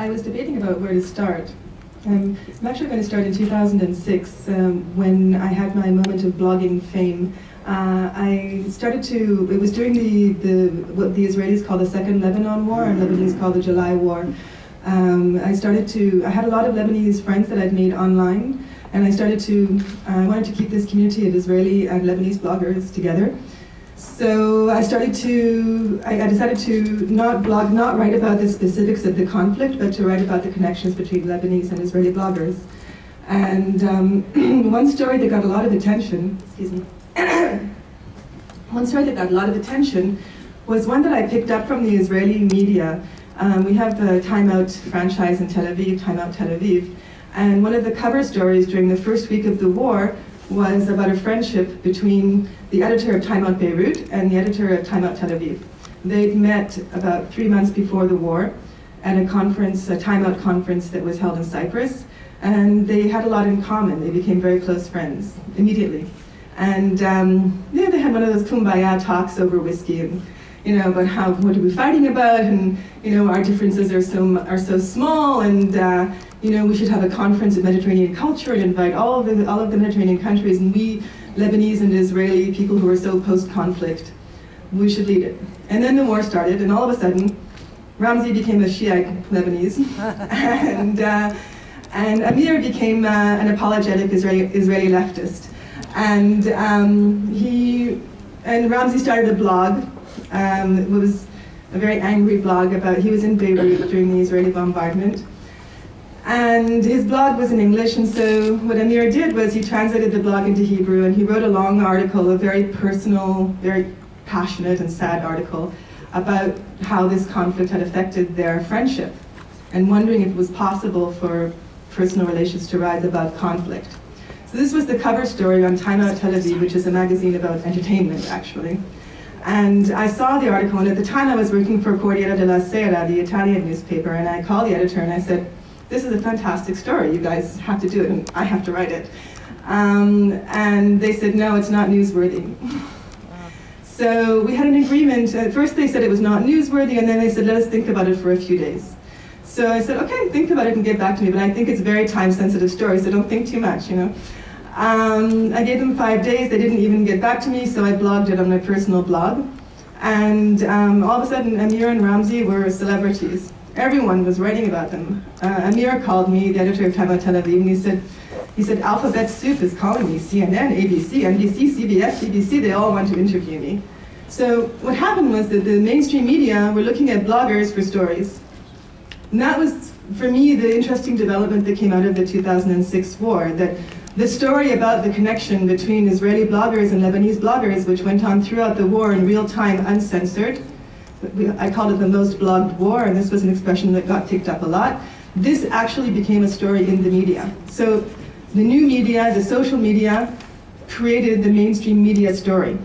I was debating about where to start. I'm actually going to start in 2006 when I had my moment of blogging fame. I started to, it was during what the Israelis call the Second Lebanon War, and Lebanese call the July War. I had a lot of Lebanese friends that I'd made online, and I wanted to keep this community of Israeli and Lebanese bloggers together. So I decided to not write about the specifics of the conflict, but to write about the connections between Lebanese and Israeli bloggers. And one story that got a lot of attention, was one that I picked up from the Israeli media. We have the Time Out franchise in Tel Aviv, Time Out Tel Aviv, and one of the cover stories during the first week of the war was about a friendship between the editor of Time Out Beirut and the editor of Time Out Tel Aviv. They'd met about 3 months before the war at a conference, a Time Out conference that was held in Cyprus, and they had a lot in common. They became very close friends immediately. And they had one of those kumbaya talks over whiskey, and about what are we fighting about, and our differences are so small, and we should have a conference of Mediterranean culture and invite all of the Mediterranean countries, and we Lebanese and Israeli people who are so post-conflict, we should lead it. And then the war started, and all of a sudden, Ramzi became a Shiite Lebanese, and Amir became an apologetic Israeli leftist, and Ramzi started a blog. It was a very angry blog he was in Beirut during the Israeli bombardment. And his blog was in English, and so what Amir did was he translated the blog into Hebrew, and he wrote a long article, a very personal, very passionate and sad article about how this conflict had affected their friendship, and wondering if it was possible for personal relations to rise above conflict. So this was the cover story on Time Out Tel Aviv, which is a magazine about entertainment, actually. And I saw the article, and at the time I was working for Corriere della Sera, the Italian newspaper, and I called the editor and I said, "This is a fantastic story, you guys have to do it, and I have to write it." And they said, "No, it's not newsworthy." So we had an agreement. At first they said it was not newsworthy, and then they said, "Let us think about it for a few days." So I said, "Okay, think about it and get back to me, but I think it's a very time-sensitive story, so don't think too much, I gave them 5 days. They didn't even get back to me, so I blogged it on my personal blog. And all of a sudden, Amir and Ramzi were celebrities. Everyone was writing about them. Amir called me, the editor of Time Out Tel Aviv, and he said, "Alphabet Soup is calling me. CNN, ABC, NBC, CBS, CBC, they all want to interview me." So what happened was that the mainstream media were looking at bloggers for stories. And that was, for me, the interesting development that came out of the 2006 war, that the story about the connection between Israeli bloggers and Lebanese bloggers, which went on throughout the war in real time, uncensored. I called it the most blogged war, and this was an expression that got picked up a lot. This actually became a story in the media. So the new media, the social media, created the mainstream media story.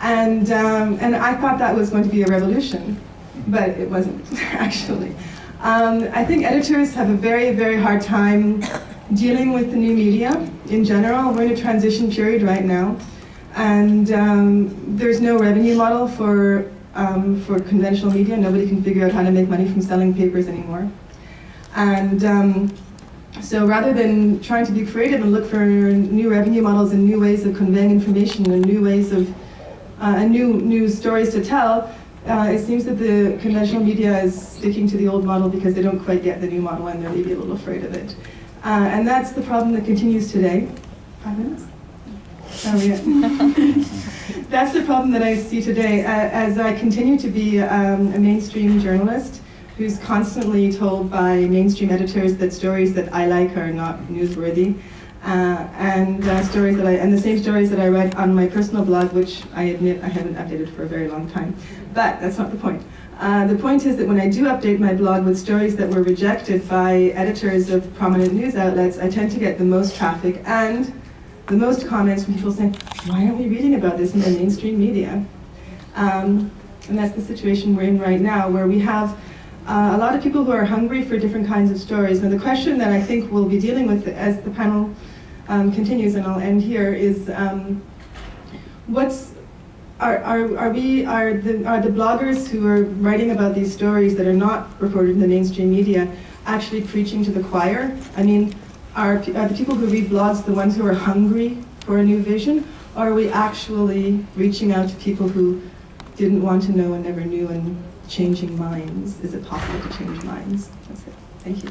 And I thought that was going to be a revolution, but it wasn't, actually. I think editors have a very, very hard time dealing with the new media in general. We're in a transition period right now, and there's no revenue model for conventional media. Nobody can figure out how to make money from selling papers anymore. And so rather than trying to be creative and look for new revenue models and new ways of conveying information and new ways of new stories to tell, it seems that the conventional media is sticking to the old model because they don't quite get the new model, and they're maybe a little afraid of it. And that's the problem that continues today. 5 minutes? Oh, yeah. That's the problem that I see today as I continue to be a mainstream journalist who's constantly told by mainstream editors that stories that I like are not newsworthy. And the same stories that I read on my personal blog, which I admit I haven't updated for a very long time. But that's not the point. The point is that when I do update my blog with stories that were rejected by editors of prominent news outlets, I tend to get the most traffic and the most comments from people saying, "Why aren't we reading about this in the mainstream media?" And that's the situation we're in right now, where we have a lot of people who are hungry for different kinds of stories. And the question that I think we'll be dealing with as the panel continues, and I'll end here, is are the bloggers who are writing about these stories that are not reported in the mainstream media actually preaching to the choir? I mean, are the people who read blogs the ones who are hungry for a new vision, or are we actually reaching out to people who didn't want to know and never knew and changing minds? Is it possible to change minds? That's it. Thank you.